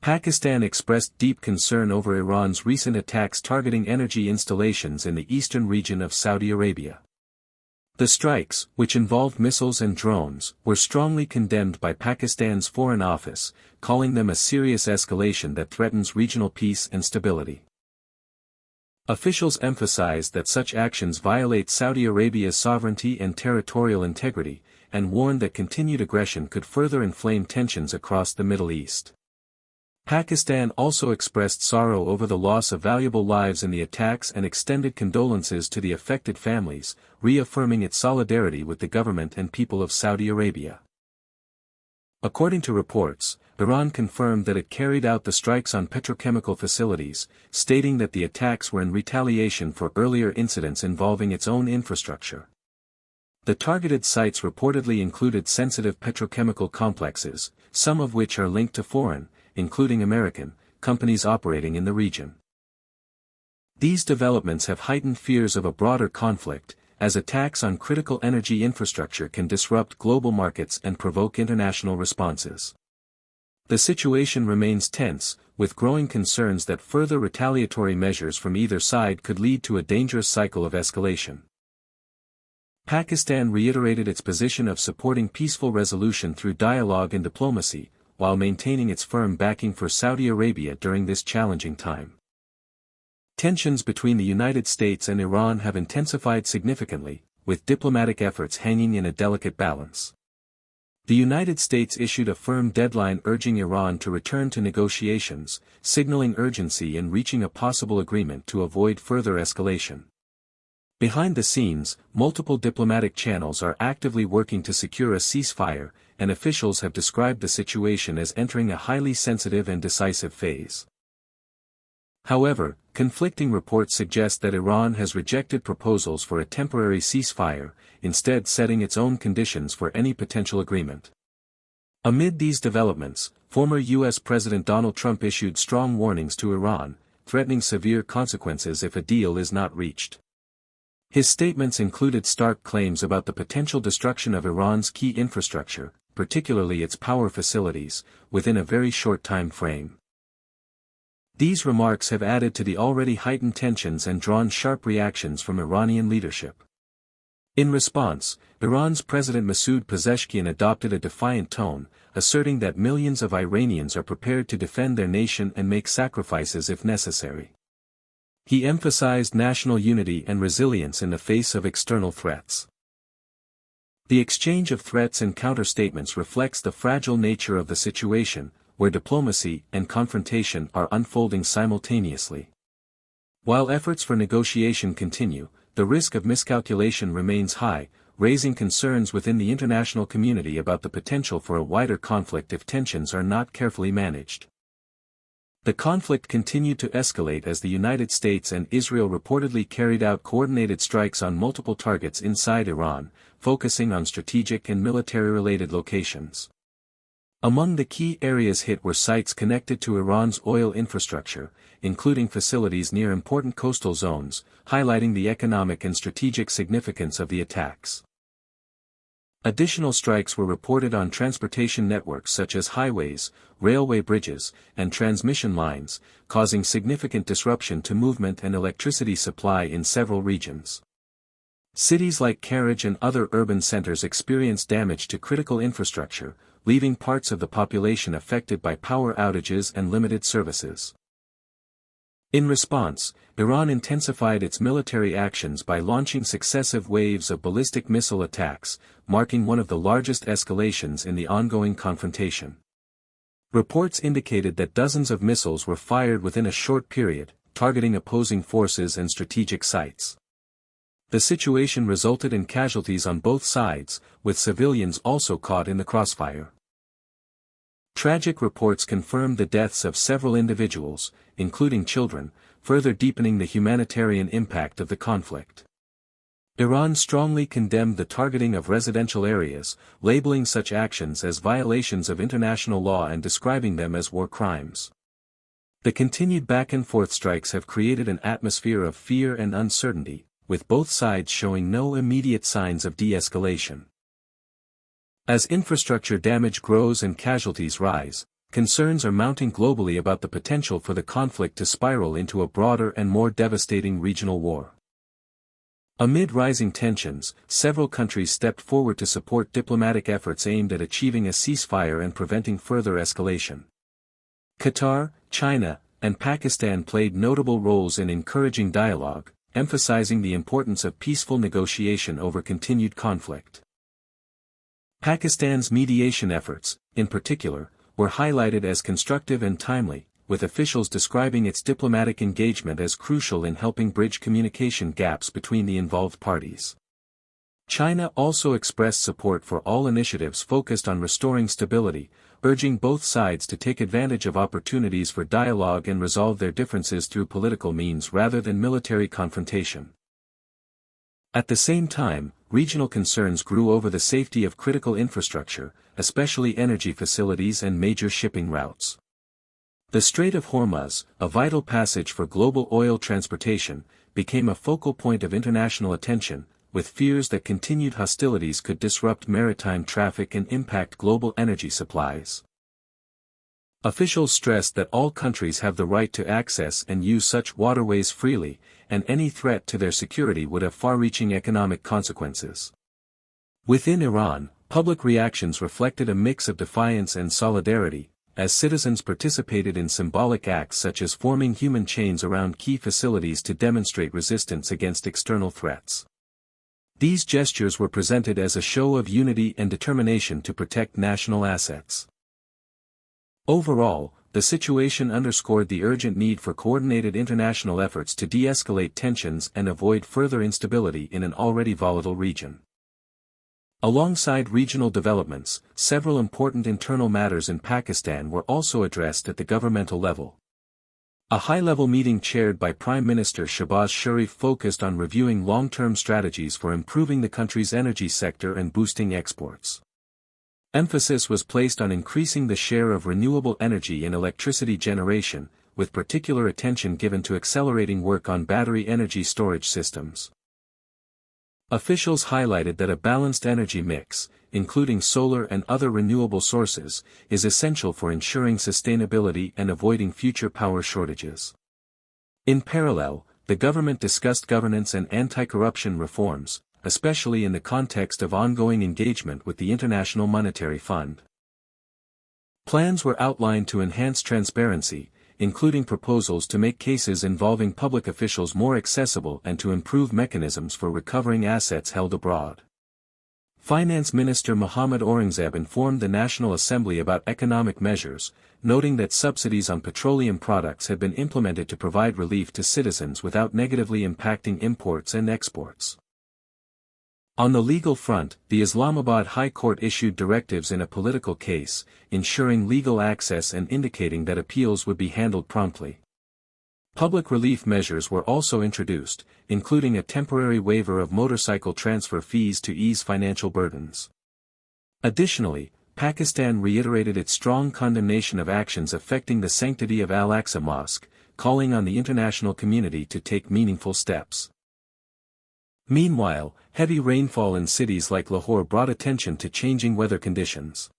Pakistan expressed deep concern over Iran's recent attacks targeting energy installations in the eastern region of Saudi Arabia. The strikes, which involved missiles and drones, were strongly condemned by Pakistan's Foreign Office, calling them a serious escalation that threatens regional peace and stability. Officials emphasized that such actions violate Saudi Arabia's sovereignty and territorial integrity, and warned that continued aggression could further inflame tensions across the Middle East. Pakistan also expressed sorrow over the loss of valuable lives in the attacks and extended condolences to the affected families, reaffirming its solidarity with the government and people of Saudi Arabia. According to reports, Iran confirmed that it carried out the strikes on petrochemical facilities, stating that the attacks were in retaliation for earlier incidents involving its own infrastructure. The targeted sites reportedly included sensitive petrochemical complexes, some of which are linked to foreign, including American, companies operating in the region. These developments have heightened fears of a broader conflict, as attacks on critical energy infrastructure can disrupt global markets and provoke international responses. The situation remains tense, with growing concerns that further retaliatory measures from either side could lead to a dangerous cycle of escalation. Pakistan reiterated its position of supporting peaceful resolution through dialogue and diplomacy, while maintaining its firm backing for Saudi Arabia during this challenging time. Tensions between the United States and Iran have intensified significantly, with diplomatic efforts hanging in a delicate balance. The United States issued a firm deadline urging Iran to return to negotiations, signaling urgency in reaching a possible agreement to avoid further escalation. Behind the scenes, multiple diplomatic channels are actively working to secure a ceasefire, and officials have described the situation as entering a highly sensitive and decisive phase. However, conflicting reports suggest that Iran has rejected proposals for a temporary ceasefire, instead setting its own conditions for any potential agreement. Amid these developments, former U.S. President Donald Trump issued strong warnings to Iran, threatening severe consequences if a deal is not reached. His statements included stark claims about the potential destruction of Iran's key infrastructure, particularly its power facilities, within a very short time frame. These remarks have added to the already heightened tensions and drawn sharp reactions from Iranian leadership. In response, Iran's President Masoud Pezeshkian adopted a defiant tone, asserting that millions of Iranians are prepared to defend their nation and make sacrifices if necessary. He emphasized national unity and resilience in the face of external threats. The exchange of threats and counter-statements reflects the fragile nature of the situation, where diplomacy and confrontation are unfolding simultaneously. While efforts for negotiation continue, the risk of miscalculation remains high, raising concerns within the international community about the potential for a wider conflict if tensions are not carefully managed. The conflict continued to escalate as the United States and Israel reportedly carried out coordinated strikes on multiple targets inside Iran, focusing on strategic and military-related locations. Among the key areas hit were sites connected to Iran's oil infrastructure, including facilities near important coastal zones, highlighting the economic and strategic significance of the attacks. Additional strikes were reported on transportation networks such as highways, railway bridges, and transmission lines, causing significant disruption to movement and electricity supply in several regions. Cities like Karaj and other urban centers experienced damage to critical infrastructure, leaving parts of the population affected by power outages and limited services. In response, Iran intensified its military actions by launching successive waves of ballistic missile attacks, marking one of the largest escalations in the ongoing confrontation. Reports indicated that dozens of missiles were fired within a short period, targeting opposing forces and strategic sites. The situation resulted in casualties on both sides, with civilians also caught in the crossfire. Tragic reports confirmed the deaths of several individuals, including children, further deepening the humanitarian impact of the conflict. Iran strongly condemned the targeting of residential areas, labeling such actions as violations of international law and describing them as war crimes. The continued back-and-forth strikes have created an atmosphere of fear and uncertainty, with both sides showing no immediate signs of de-escalation. As infrastructure damage grows and casualties rise, concerns are mounting globally about the potential for the conflict to spiral into a broader and more devastating regional war. Amid rising tensions, several countries stepped forward to support diplomatic efforts aimed at achieving a ceasefire and preventing further escalation. Qatar, China, and Pakistan played notable roles in encouraging dialogue, emphasizing the importance of peaceful negotiation over continued conflict. Pakistan's mediation efforts, in particular, were highlighted as constructive and timely, with officials describing its diplomatic engagement as crucial in helping bridge communication gaps between the involved parties. China also expressed support for all initiatives focused on restoring stability, urging both sides to take advantage of opportunities for dialogue and resolve their differences through political means rather than military confrontation. At the same time, regional concerns grew over the safety of critical infrastructure, especially energy facilities and major shipping routes. The Strait of Hormuz, a vital passage for global oil transportation, became a focal point of international attention, with fears that continued hostilities could disrupt maritime traffic and impact global energy supplies. Officials stressed that all countries have the right to access and use such waterways freely, and any threat to their security would have far-reaching economic consequences. Within Iran, public reactions reflected a mix of defiance and solidarity, as citizens participated in symbolic acts such as forming human chains around key facilities to demonstrate resistance against external threats. These gestures were presented as a show of unity and determination to protect national assets. Overall, the situation underscored the urgent need for coordinated international efforts to de-escalate tensions and avoid further instability in an already volatile region. Alongside regional developments, several important internal matters in Pakistan were also addressed at the governmental level. A high-level meeting chaired by Prime Minister Shehbaz Sharif focused on reviewing long-term strategies for improving the country's energy sector and boosting exports. Emphasis was placed on increasing the share of renewable energy in electricity generation, with particular attention given to accelerating work on battery energy storage systems. Officials highlighted that a balanced energy mix, including solar and other renewable sources, is essential for ensuring sustainability and avoiding future power shortages. In parallel, the government discussed governance and anti-corruption reforms, especially in the context of ongoing engagement with the International Monetary Fund. Plans were outlined to enhance transparency, including proposals to make cases involving public officials more accessible and to improve mechanisms for recovering assets held abroad. Finance Minister Mohammad Aurangzeb informed the National Assembly about economic measures, noting that subsidies on petroleum products had been implemented to provide relief to citizens without negatively impacting imports and exports. On the legal front, the Islamabad High Court issued directives in a political case, ensuring legal access and indicating that appeals would be handled promptly. Public relief measures were also introduced, including a temporary waiver of motorcycle transfer fees to ease financial burdens. Additionally, Pakistan reiterated its strong condemnation of actions affecting the sanctity of Al-Aqsa Mosque, calling on the international community to take meaningful steps. Meanwhile, heavy rainfall in cities like Lahore brought attention to changing weather conditions.